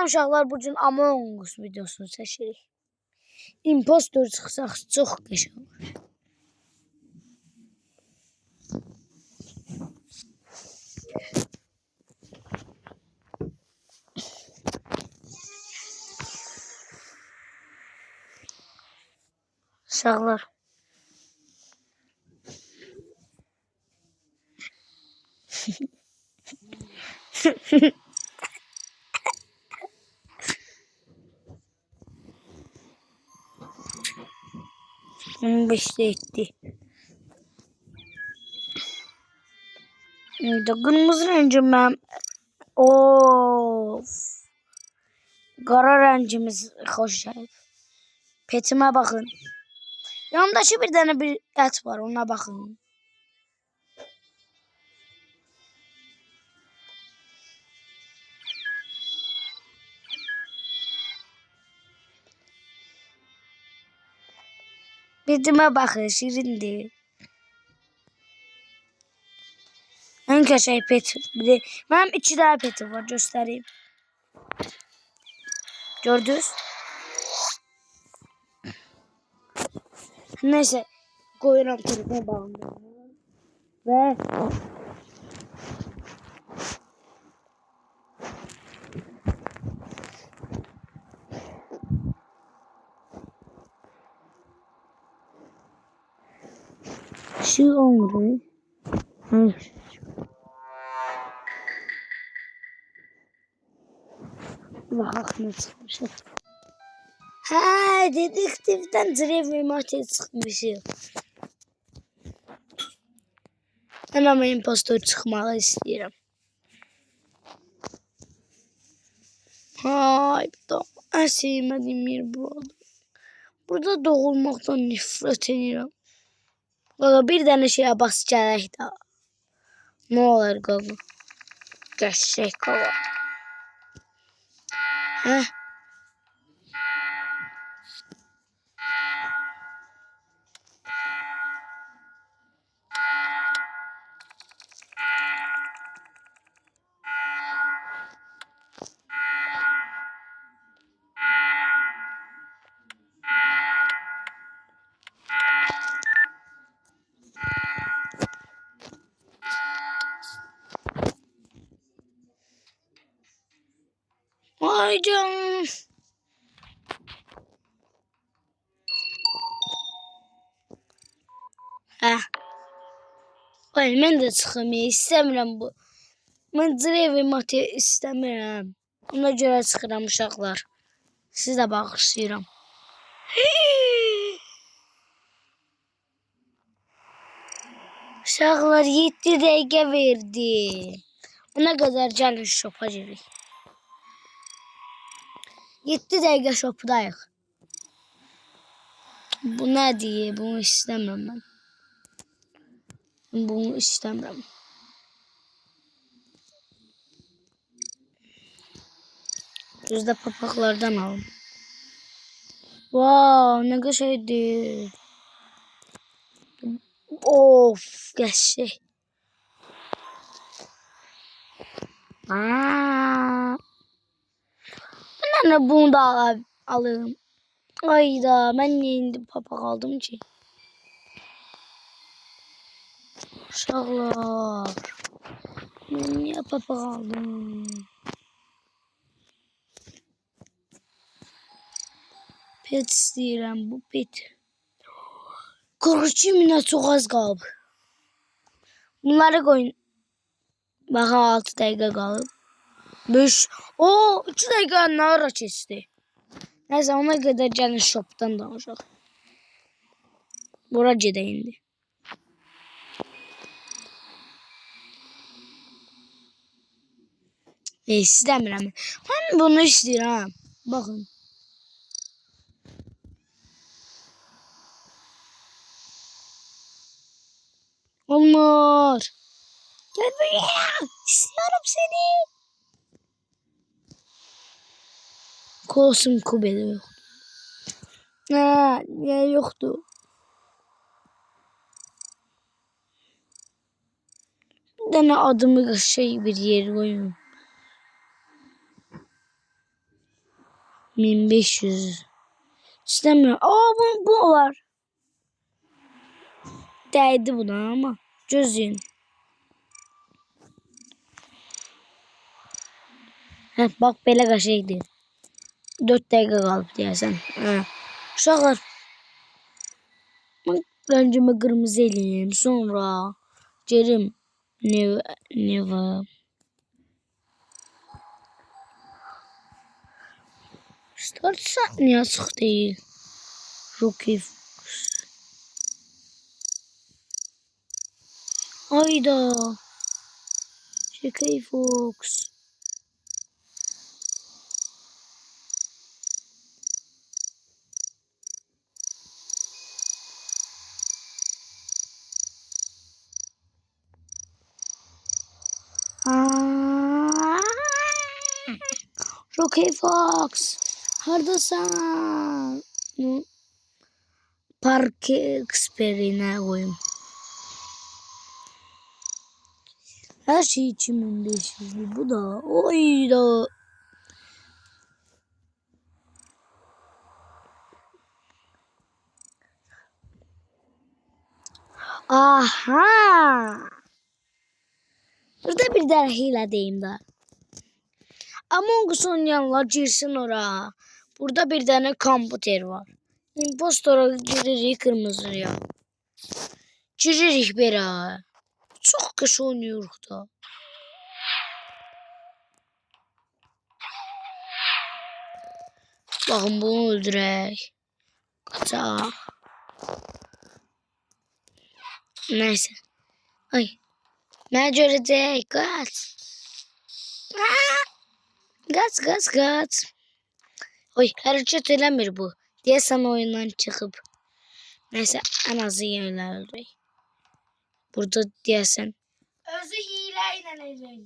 uşaqlar bu gün Among Us videosunu çəkirik. Impostor çıxsaq çox qəşəng olur. Uşaqlar. Onu beşte etti. Kırmızı rəngim mən. Of. Qara rəngimiz xoş gəlib. Petimə baxın. Yanımdakı bir dənə bir ət var, ona baxın. Petimə baxın, şirindir. En köşe pet. Bir de benim 2 tane petim var, göstereyim. Gördünüz? Neyse. Koyuram telefonu bağımda. Ve şu olmuyor. Hayır. Bak ne çıkmış. Ha, dedektiften Drev Mat'e çıkmışım. Hemen impostor çıkmağı istiyorum. Hay, en sevmediğim yer bu oldu. Burada doğulmaktan nefret ediyorum. Valla bir tane şeye bas gerek daha. Ne olur qalı. Qəşəng qala. Hə? Ay canım. Hə. Ay mən də çıxım, istəmirəm bu. Mən Drev Mat'e istəmirəm. Ona görə çıxıram uşaqlar. Siz də bağışlayıram. Uşaqlar 7 dəqiqə verdi. Ona qədər gəlin şopa girik. 7 dəqiqə şopdayıq. Bu nədir? Bunu istəmirəm mən. Bunu istəmirəm. Gözdə papaqlardan alım. Wow, nə qəşəngdir. Of, qəşəng. Ben bunu da alayım. Ayda ben niye indi papaq aldım ki? Uşaqlar. Ben niye papaq aldım? Pet istəyirəm, bu pet. 42 minə çox az qalıb. Bunları koyun. Baxa 6 dəqiqə qalıb. 5. O 2 dəqiqə nə ara keçdi? Neyse ona kadar gəlin shopdan danışaq. Bura gedək indi. İstəmirəm. Mən bunu istəyirəm. Baxın. Olmur. Gel buraya. İstiyorum seni. Kolsun kubede yok. Ne yoktu. Bir tane adımı şey bir yer koyun. 1500. İstemiyorum. Bu olar. Değdi buna ama. Gözün. Heh, bak belə qəşəngdir. 4 dəqiqə qalıb deyəsən. Uşaqlar. Mən rəngimi qırmızı eləyim. Sonra gelim neva. Start niyə açıq deyil? Rocky Fox. Ayda. Rocky Fox. Rocky Fox. Hardasan? Park eksperinə koyayım. Her şey 2500. Bu da. Oyda. Aha. Burada bir tane hile deyim de. Among Us oynayanlar girsin oraya. Burada bir tane komputer var. Impostora giririk kırmızıya. Giririk bera. Çok kış oynuyoruz da. Bakın bunu öldürək. Kaçaq. Neyse. Ay. Mənə görəcək. Qaç. Qaç. Oy, hərəkət eləmir bu. Deyəsən oyundan çıxıb. Neyse, en azı yerlə öldürək. Burada deyəsən. Özü hile ilə eləyir.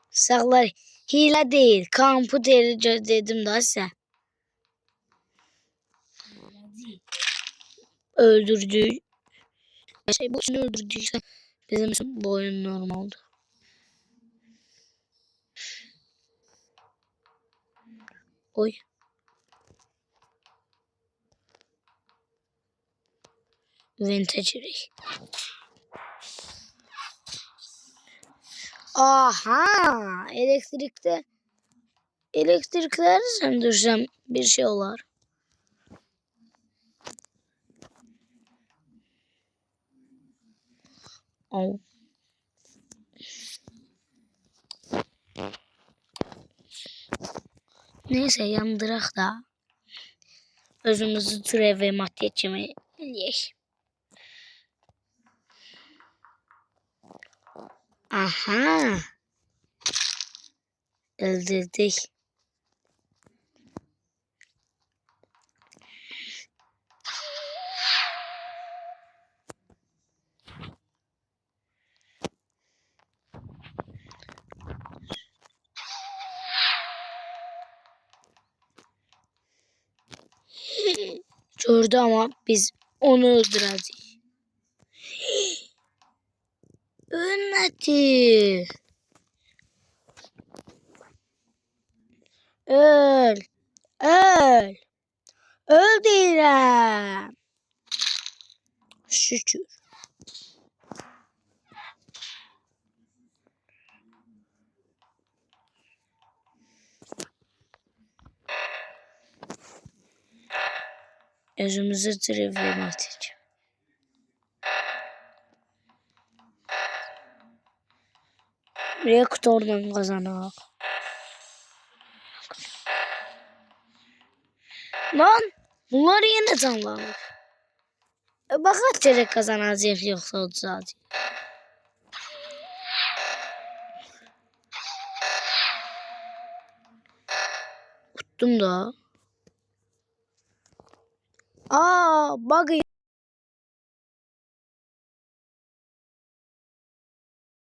Sağlar. Hile değil. Komputeri dedim da size. Öldürdü. Bu için öldürdüyse bizim için bu oyun normaldi. Oy. Vintage. Aha, elektrikleri söndürsem bir şey olur. Oh. Neyse yandırak da özümüzü türev ve madde eləyək. Aha. Öldürdük. Gördü ama biz onu öldüreceğiz. Ölmedi. Öl. Öl deyirəm. Şükür. Özümüzü trevemat edeceğim. Reaktordan kazanaq. Lan bunlar yine canlanır. Bakalım gerek kazanacağız yoksa olacağız. Tuttum da. Bak